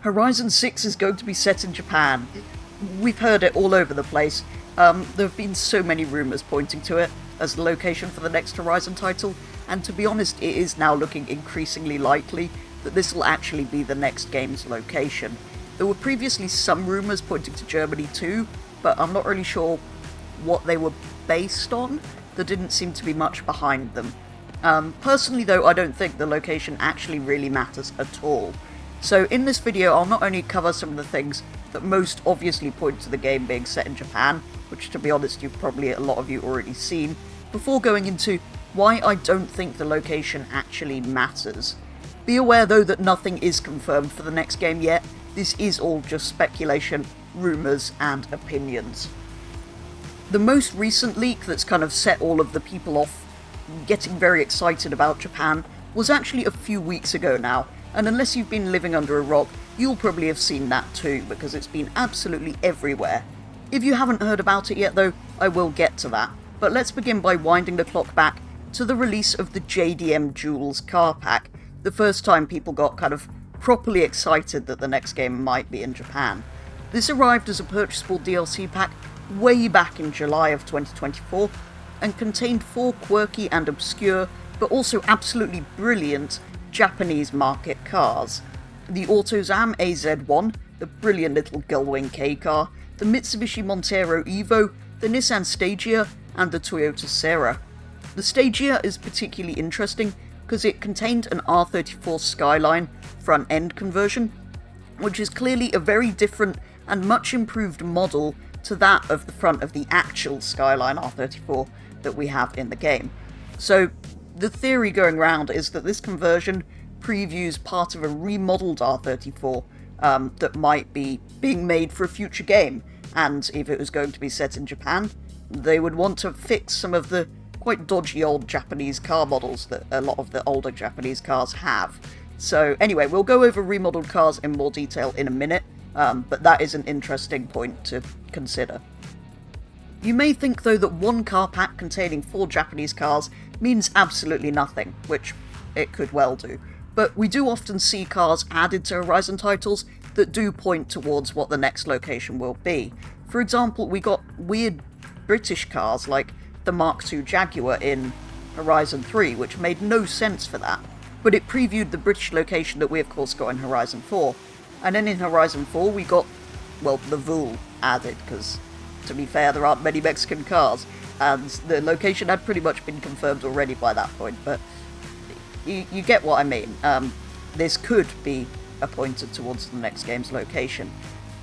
Horizon 6 is going to be set in Japan. We've heard it all over the place. There have been so many rumours pointing to it as the location for the next Horizon title, and to be honest, it is now looking increasingly likely that this will actually be the next game's location. There were previously some rumours pointing to Germany too, but I'm not really sure what they were based on. There didn't seem to be much behind them. Personally though, I don't think the location actually really matters at all. So in this video, I'll not only cover some of the things that most obviously point to the game being set in Japan, which to be honest, a lot of you already seen, before going into why I don't think the location actually matters. Be aware though that nothing is confirmed for the next game yet. This is all just speculation, rumours and opinions. The most recent leak that's kind of set all of the people off getting very excited about Japan was actually a few weeks ago now, and unless you've been living under a rock, you'll probably have seen that too, because it's been absolutely everywhere. If you haven't heard about it yet though, I will get to that, but let's begin by winding the clock back to the release of the JDM Jewels car pack, the first time people got kind of properly excited that the next game might be in Japan. This arrived as a purchasable DLC pack way back in July of 2024, and contained 4 quirky and obscure, but also absolutely brilliant Japanese market cars. The AutoZam AZ1, the brilliant little Gullwing K car, the Mitsubishi Montero Evo, the Nissan Stagea, and the Toyota Serra. The Stagea is particularly interesting because it contained an R34 Skyline front-end conversion, which is clearly a very different and much improved model to that of the front of the actual Skyline R34 that we have in the game. So the theory going around is that this conversion previews part of a remodeled R34 that might be being made for a future game, and if it was going to be set in Japan, they would want to fix some of the quite dodgy old Japanese car models that a lot of the older Japanese cars have. So anyway, we'll go over remodeled cars in more detail in a minute, but that is an interesting point to consider. You may think though that one car pack containing 4 Japanese cars means absolutely nothing, which it could well do, but we do often see cars added to Horizon titles that do point towards what the next location will be. For example, we got weird British cars like the Mark II Jaguar in Horizon 3, which made no sense for that, but it previewed the British location that we of course got in Horizon 4. And then in Horizon 4 we got, well, the Vool added, because to be fair, there aren't many Mexican cars, and the location had pretty much been confirmed already by that point, but you get what I mean. This could be a pointer towards the next game's location.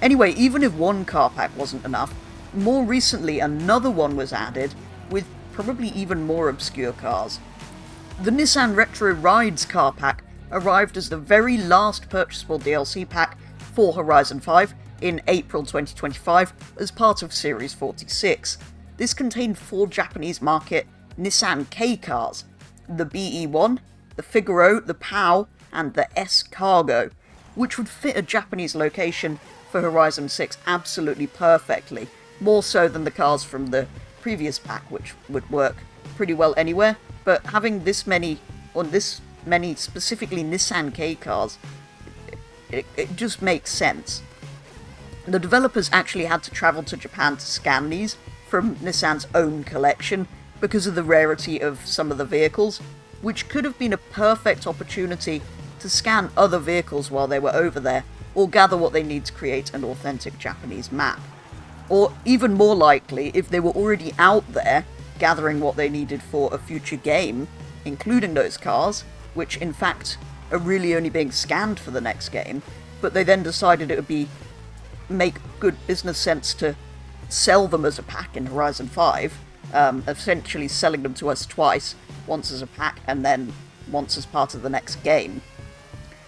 Anyway, even if one car pack wasn't enough, more recently another one was added, with probably even more obscure cars. The Nissan Retro Rides car pack arrived as the very last purchasable DLC pack for Horizon 5 in April 2025 as part of Series 46. This contained 4 Japanese market Nissan K cars, the BE1, the Figaro, the POW, and the S Cargo, which would fit a Japanese location for Horizon 6 absolutely perfectly, more so than the cars from the previous pack, which would work pretty well anywhere, but having this many specifically Nissan K cars, it just makes sense. The developers actually had to travel to Japan to scan these from Nissan's own collection because of the rarity of some of the vehicles, which could have been a perfect opportunity to scan other vehicles while they were over there, or gather what they need to create an authentic Japanese map. Or even more likely, if they were already out there gathering what they needed for a future game, including those cars, which in fact are really only being scanned for the next game, but they then decided it would make good business sense to sell them as a pack in Horizon 5, essentially selling them to us twice, once as a pack and then once as part of the next game.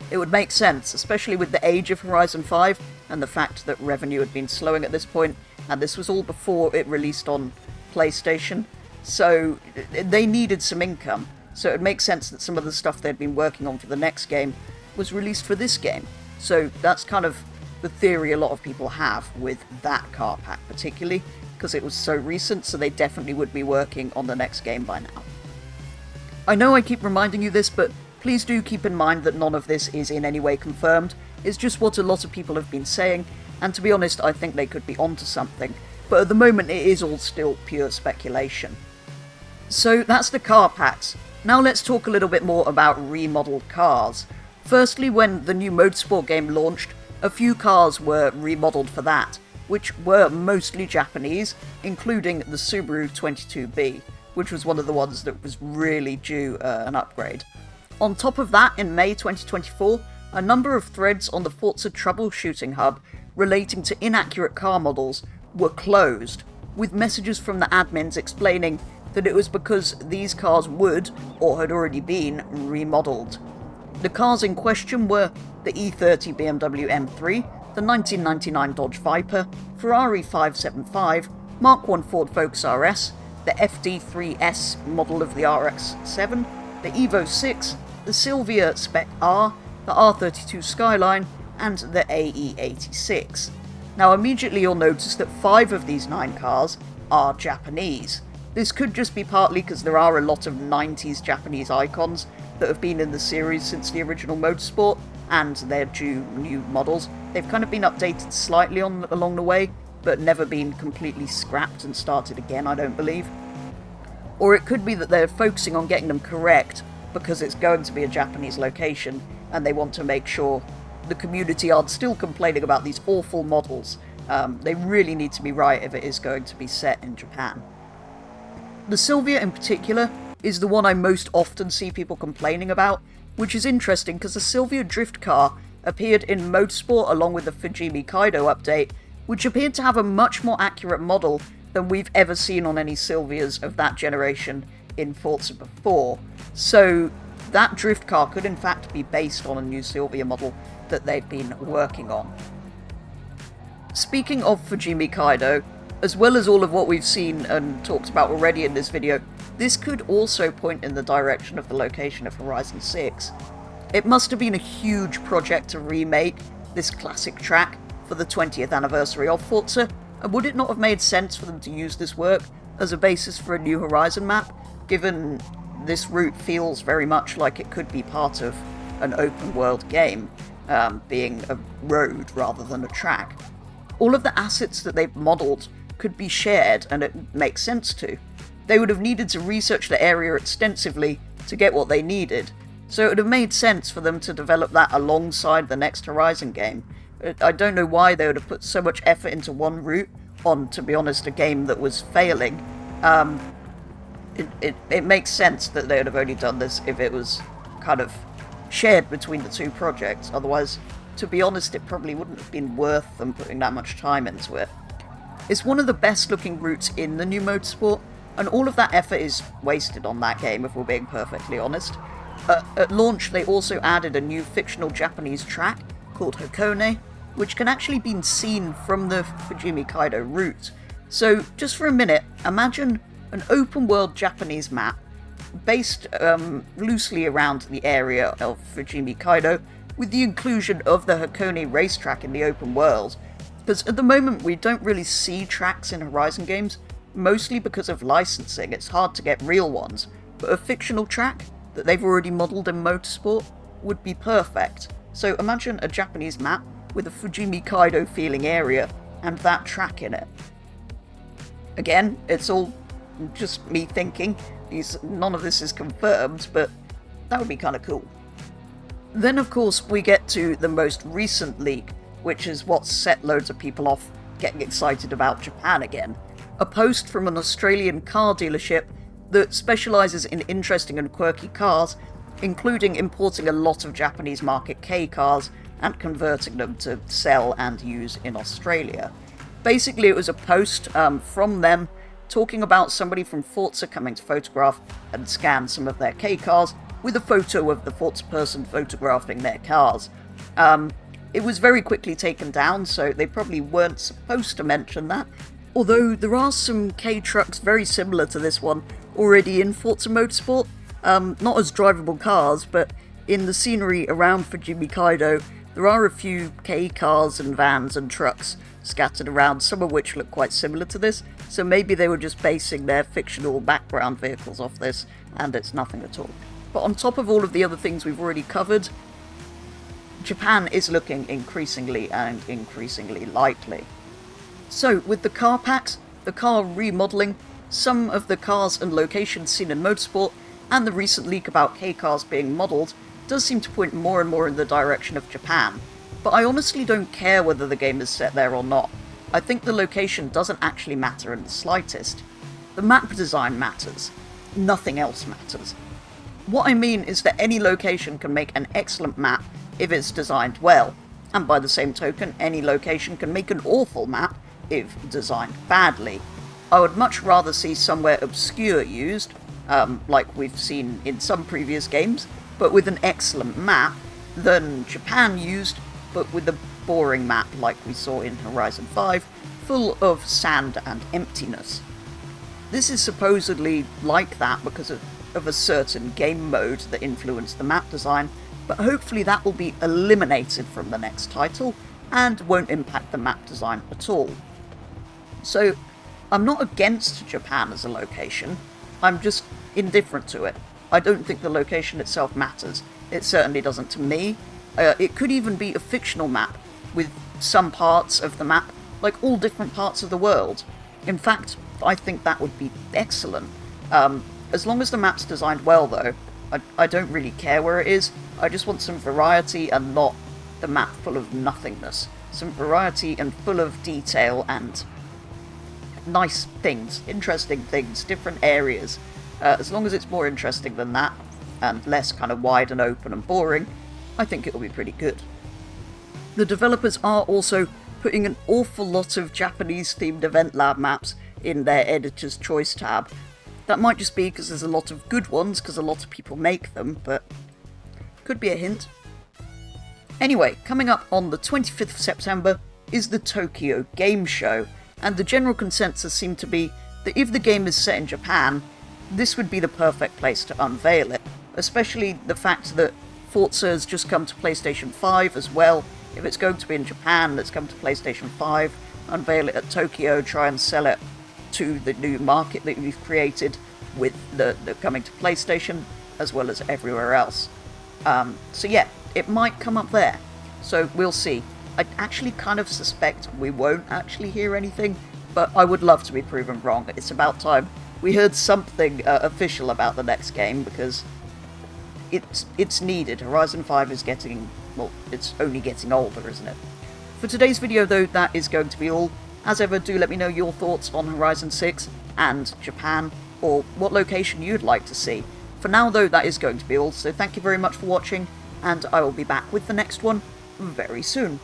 It would make sense, especially with the age of Horizon 5 and the fact that revenue had been slowing at this point, and this was all before it released on PlayStation, so they needed some income, so it makes sense that some of the stuff they'd been working on for the next game was released for this game. So that's kind of the theory a lot of people have with that car pack particularly, because it was so recent, so they definitely would be working on the next game by now. I know I keep reminding you this, but please do keep in mind that none of this is in any way confirmed, It's just what a lot of people have been saying, and to be honest, I think they could be onto something, but at the moment it is all still pure speculation. So that's the car packs. Now let's talk a little bit more about remodeled cars. Firstly, when the new Motorsport game launched, a few cars were remodeled for that, which were mostly Japanese, including the Subaru 22B, which was one of the ones that was really due an upgrade. On top of that, in May 2024, a number of threads on the Forza troubleshooting hub relating to inaccurate car models were closed, with messages from the admins explaining that it was because these cars would, or had already been, remodeled. The cars in question were the E30 BMW M3, the 1999 Dodge Viper, Ferrari 575, Mark I Ford Focus RS, the FD3S model of the RX-7, the Evo 6, the Silvia Spec R, the R32 Skyline, and the AE86. Now immediately you'll notice that 5 of these 9 cars are Japanese. This could just be partly because there are a lot of 90s Japanese icons that have been in the series since the original Motorsport, and they're due new models. They've kind of been updated slightly along the way, but never been completely scrapped and started again, I don't believe. Or it could be that they're focusing on getting them correct because it's going to be a Japanese location, and they want to make sure the community aren't still complaining about these awful models. They really need to be right if it is going to be set in Japan. The Silvia in particular is the one I most often see people complaining about, which is interesting because the Silvia drift car appeared in Motorsport along with the Fujimi Kaido update, which appeared to have a much more accurate model than we've ever seen on any Silvias of that generation in Forza before. So that drift car could in fact be based on a new Silvia model that they've been working on. Speaking of Fujimi Kaido, as well as all of what we've seen and talked about already in this video, this could also point in the direction of the location of Horizon 6. It must have been a huge project to remake this classic track for the 20th anniversary of Forza, and would it not have made sense for them to use this work as a basis for a new Horizon map, given this route feels very much like it could be part of an open world game, being a road rather than a track. All of the assets that they've modelled could be shared, and it makes sense to. They would have needed to research the area extensively to get what they needed, so it would have made sense for them to develop that alongside the next Horizon game. I don't know why they would have put so much effort into one route on, to be honest, a game that was failing. It makes sense that they would have only done this if it was kind of shared between the two projects, otherwise, to be honest, it probably wouldn't have been worth them putting that much time into it. It's one of the best looking routes in the new Motorsport, and all of that effort is wasted on that game, if we're being perfectly honest. At launch, they also added a new fictional Japanese track called Hakone, which can actually be seen from the Fujimi Kaido route. So, just for a minute, imagine an open-world Japanese map based loosely around the area of Fujimi Kaido, with the inclusion of the Hakone racetrack in the open world. Because at the moment, we don't really see tracks in Horizon games, mostly because of licensing. It's hard to get real ones, but a fictional track that they've already modelled in Motorsport would be perfect. So imagine a Japanese map with a Fujimi Kaido feeling area and that track in it. Again, it's all just me thinking. None of this is confirmed, but that would be kind of cool. Then of course we get to the most recent leak, which is what set loads of people off getting excited about Japan again. A post from an Australian car dealership that specialises in interesting and quirky cars, including importing a lot of Japanese market K cars and converting them to sell and use in Australia. Basically, it was a post from them talking about somebody from Forza coming to photograph and scan some of their K cars with a photo of the Forza person photographing their cars. It was very quickly taken down, so they probably weren't supposed to mention that. Although there are some K trucks very similar to this one already in Forza Motorsport, not as drivable cars, but in the scenery around Fujimi Kaido, there are a few K cars and vans and trucks scattered around, some of which look quite similar to this, so maybe they were just basing their fictional background vehicles off this, and it's nothing at all. But on top of all of the other things we've already covered, Japan is looking increasingly and increasingly likely. So, with the car packs, the car remodeling, some of the cars and locations seen in Motorsport, and the recent leak about K-cars being modelled, does seem to point more and more in the direction of Japan. But I honestly don't care whether the game is set there or not. I think the location doesn't actually matter in the slightest. The map design matters. Nothing else matters. What I mean is that any location can make an excellent map if it's designed well, and by the same token, any location can make an awful map if designed badly. I would much rather see somewhere obscure used, like we've seen in some previous games, but with an excellent map, than Japan used, but with a boring map like we saw in Horizon 5, full of sand and emptiness. This is supposedly like that because of a certain game mode that influenced the map design, but hopefully that will be eliminated from the next title and won't impact the map design at all. So, I'm not against Japan as a location, I'm just indifferent to it. I don't think the location itself matters. It certainly doesn't to me. It could even be a fictional map, with some parts of the map, like all different parts of the world. In fact, I think that would be excellent. As long as the map's designed well though, I don't really care where it is, I just want some variety and not the map full of nothingness. Some variety and full of detail and nice things, interesting things, different areas. As long as it's more interesting than that, and less kind of wide and open and boring, I think it'll be pretty good. The developers are also putting an awful lot of Japanese-themed Event Lab maps in their Editor's Choice tab. That might just be because there's a lot of good ones, because a lot of people make them, but could be a hint. Anyway, coming up on the 25th of September is the Tokyo Game Show, and the general consensus seemed to be that if the game is set in Japan, this would be the perfect place to unveil it, especially the fact that Forza has just come to PlayStation 5 as well. If it's going to be in Japan, let's come to PlayStation 5, unveil it at Tokyo, try and sell it to the new market that we've created with the coming to PlayStation, as well as everywhere else. So yeah, it might come up there. So we'll see. I actually kind of suspect we won't actually hear anything, but I would love to be proven wrong. It's about time we heard something official about the next game, because it's needed. Horizon 5 is getting, well, it's only getting older, isn't it? For today's video though, that is going to be all. As ever, do let me know your thoughts on Horizon 6 and Japan, or what location you'd like to see. For now though, that is going to be all, so thank you very much for watching, and I will be back with the next one very soon.